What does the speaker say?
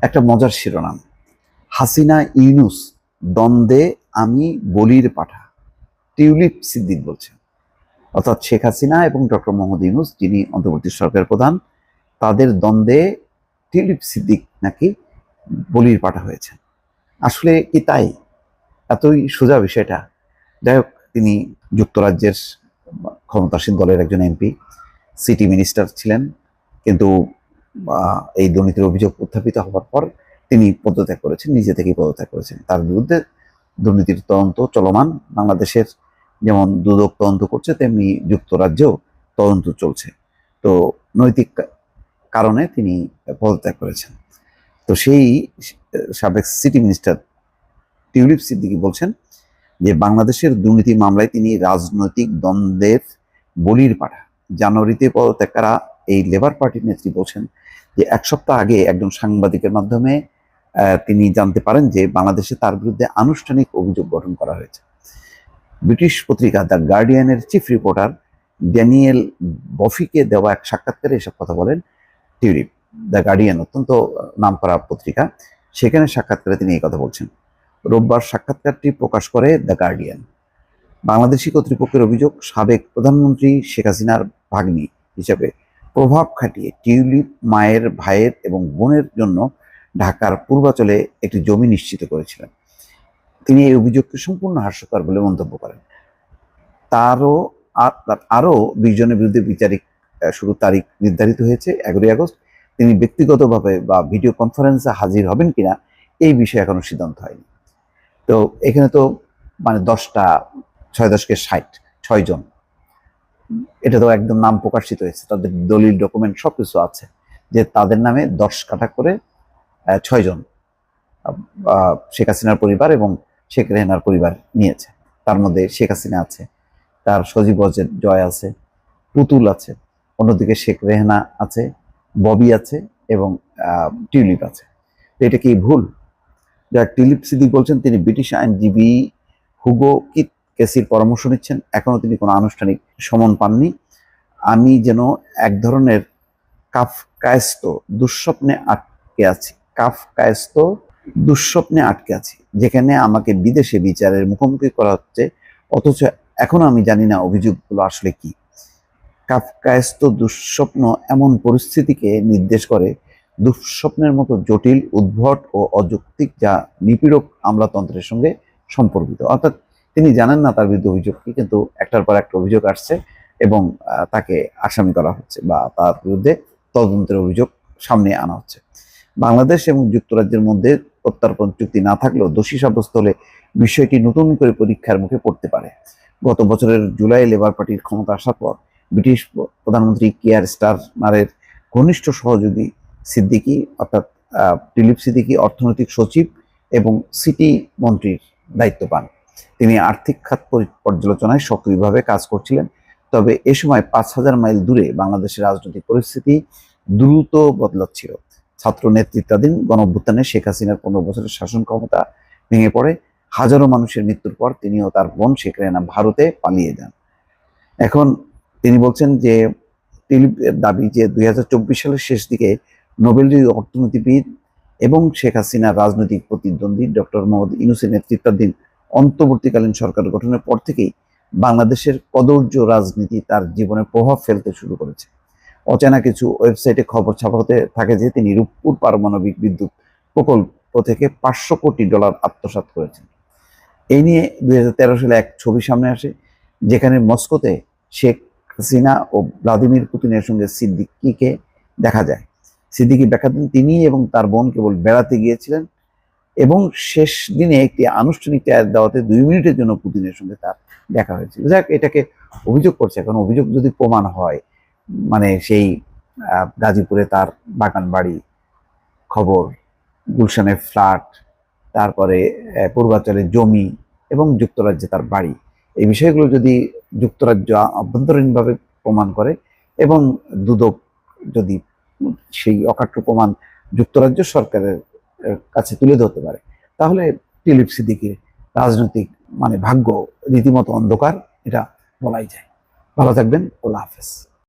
একটা মজার শিরোনাম, হাসিনা ইউনূস দ্বন্দ্বে আমি বলির পাঠা। টিউলিপ সিদ্দিক বলছেন, অর্থাৎ শেখ হাসিনা এবং ডক্টর মোহাম্মদ ইউনূস যিনি অন্তর্বর্তী সরকারের প্রধান, তাদের দ্বন্দ্বে টিউলিপ সিদ্দিক নাকি বলির পাঠা হয়েছে। আসলে কি তাই? এতই সোজা বিষয়টা? যাই হোক, তিনি যুক্তরাজ্যের ক্ষমতাসীন দলের একজন এমপি, সিটি মিনিস্টার ছিলেন, কিন্তু এই দুর্নীতির অভিযোগ উত্থাপিত হওয়ার পর তিনি পদত্যাগ করেছেন, নিজে থেকেই পদত্যাগ করেছেন। তার বিরুদ্ধে দুর্নীতির তদন্ত চলমান। বাংলাদেশের যেমন দুদক তদন্ত করছে, তেমনি যুক্তরাজ্যেও তদন্ত চলছে। তো নৈতিক কারণে তিনি পদত্যাগ করেছেন। তো সেই সাবেক সিটি মিনিস্টার টিউলিপ সিদ্দিকী বলছেন যে বাংলাদেশের দুর্নীতি মামলায় তিনি রাজনৈতিক দ্বন্দ্বের বলির পাঠা। জানুয়ারিতে পদত্যাগ করা এই লেবার পার্টির নেত্রী বলছেন যে এক সপ্তাহ আগে একজন সাংবাদিকের মাধ্যমে তিনি জানতে পারেন যে বাংলাদেশে তার বিরুদ্ধে আনুষ্ঠানিক অভিযোগ গঠন করা হয়েছে। ব্রিটিশ পত্রিকা দ্য গার্ডিয়ানের চিফ রিপোর্টার ড্যানিয়েল বফিকে দেওয়া এক সাক্ষাৎকারে এসব কথা বলেন টিউলিপ। দ্য গার্ডিয়ান অত্যন্ত নামকরা পত্রিকা, সেখানে সাক্ষাৎকারে তিনি এই কথা বলছেন। রোববার সাক্ষাৎকারটি প্রকাশ করে দ্য গার্ডিয়ান। বাংলাদেশি কর্তৃপক্ষের অভিযোগ, সাবেক প্রধানমন্ত্রী শেখ হাসিনার ভাগ্নি হিসেবে প্রভাব খাটিয়ে টিউলিপ মায়ের, ভাইয়ের এবং বোনের জন্য ঢাকার পূর্বাঞ্চলে একটি জমি নিশ্চিত করেছিলেন। তিনি এই অভিযোগকে সম্পূর্ণ হাস্যকর বলে মন্তব্য করেন। আরও 20 জনের বিরুদ্ধে বিচারিক শুরুর তারিখ নির্ধারিত হয়েছে 11ই আগস্ট। তিনি ব্যক্তিগতভাবে বা ভিডিও কনফারেন্সে হাজির হবেন কিনা এই বিষয়ে এখনো সিদ্ধান্ত হয়নি। তো এখানে তো মানে 10টা 6-10কে 60, 6 জন, এটা তো একদম নাম প্রকাশিত হয়েছে, তাদের দলিল ডকুমেন্ট সবকিছু আছে যে তাদের নামে 10 কাঠা করে 6 জন শেখ হাসিনার পরিবার এবং শেখ রেহানার পরিবার নিয়েছে। তার মধ্যে শেখ হাসিনা আছে, তার সজীব জয় আছে, পুতুল আছে, অন্যদিকে শেখ রেহানা আছে, ববি আছে এবং টিউলিপ আছে। তো এটা কি ভুল? যা টিউলিপ সিদ্দিক বলছেন, তিনি ব্রিটিশ আইনজীবী হুগো কিত কেসির পরামর্শ নিচ্ছেন। এখনো তিনি কোনো আনুষ্ঠানিক সমন পাননি। আমি যেন এক ধরনের কাফকায়স্ত দুঃস্বপ্নে আটকে আছি, কাফকায়স্ত দুঃস্বপ্নে আটকে আছি, যেখানে আমাকে বিদেশে বিচারের মুখোমুখি করা হচ্ছে, অথচ এখনো আমি জানি না অভিযোগগুলো আসলে কি। কাফকায়স্ত দুঃস্বপ্ন এমন পরিস্থিতিকে নির্দেশ করে, দুঃস্বপ্নের মতো জটিল, উদ্ভট ও অযৌক্তিক, যা নিপীড়ক আমলাতন্ত্রের সঙ্গে সম্পর্কিত। অর্থাৎ তিনি জানেন না তার বিরুদ্ধে অভিযোগ কি, কিন্তু একটার পর একটা অভিযোগ আসছে এবং তাকে আসামি করা হচ্ছে বা তার বিরুদ্ধে তদন্তের অভিযোগ সামনে আনা হচ্ছে। বাংলাদেশ এবং যুক্তরাজ্যের মধ্যে প্রত্যর্পণ চুক্তি না থাকলেও দোষী সাব্যস্ত হলে বিষয়টি নতুন করে পরীক্ষার মুখে পড়তে পারে। গত বছরের জুলাই লেবার পার্টির ক্ষমতা আসার পর ব্রিটিশ প্রধানমন্ত্রী কিয়ার স্টারমারের ঘনিষ্ঠ সহযোগী সিদ্দিকী অর্থাৎ টিউলিপ সিদ্দিকী অর্থনৈতিক সচিব এবং সিটি মন্ত্রীর দায়িত্ব পান। তিনি আর্থিক খাত পর্যালোচনায় সক্রিয়ভাবে কাজ করছিলেন। তবে এ সময় 5000 মাইল দূরে বাংলাদেশের রাজনৈতিক পরিস্থিতি দ্রুত বদলাচ্ছিল। ছাত্র নেতৃত্বাধীন গণঅভ্যুত্থানে শেখ হাসিনার 15 বছরের শাসন ক্ষমতা ভেঙে পড়ে। হাজারো মানুষের মৃত্যুর পর তিনি ও তার বোন শেখ রেহানা ভারতে পালিয়ে যান। এখন তিনি বলছেন যে টিউলিপের দাবি যে 2024 সালের শেষ দিকে নোবেল অর্থনীতিবিদ এবং শেখ হাসিনার রাজনৈতিক প্রতিদ্বন্দ্বী ডক্টর মোহাম্মদ ইউনূসের নেতৃত্বাধীন অন্তর্বর্তীকালীন সরকার গঠনের পর থেকেই বাংলাদেশের কদর্য রাজনীতি তার জীবনে প্রভাব ফেলতে শুরু করেছে। অচেনা কিছু ওয়েবসাইটে খবর ছাপাতে থাকে যে তিনি রূপপুর পারমাণবিক বিদ্যুৎ প্রকল্প থেকে $500 কোটি আত্মসাৎ করেছেন। এই নিয়ে 2013 সালে এক ছবি সামনে আসে, যেখানে মস্কোতে শেখ হাসিনা ও ভ্লাদিমির পুতিনের সঙ্গে সিদ্দিকীকে দেখা যায়। সিদ্দিকী ব্যাখ্যা দেন, তিনি এবং তার বোন কেবল বেড়াতে গিয়েছিলেন এবং শেষ দিনে একটি আনুষ্ঠানিক চায়ের দাওয়াতে 2 মিনিটের জন্য পুতিনের সঙ্গে তার দেখা হয়েছিল। যাক, এটাকে অভিযোগ করছে। এখন অভিযোগ যদি প্রমাণ হয়, মানে সেই গাজীপুরে তার বাগান বাড়ি, খবর গুলশানের ফ্ল্যাট, তারপরে পূর্বাঞ্চলের জমি এবং যুক্তরাজ্যে তার বাড়ি, এই বিষয়গুলো যদি যুক্তরাজ্য আভ্যন্তরীণভাবে প্রমাণ করে এবং দুদক যদি সেই অকাট্য প্রমাণ যুক্তরাজ্য সরকারের কাছে তুলে ধরতে পারে, তাহলে টিউলিপ সিদ্দিকীর রাজনৈতিক ভাগ্য রীতিমতো অন্ধকার, এটা বলাই যায়। ভালো থাকবেন। আল্লাহ হাফেজ।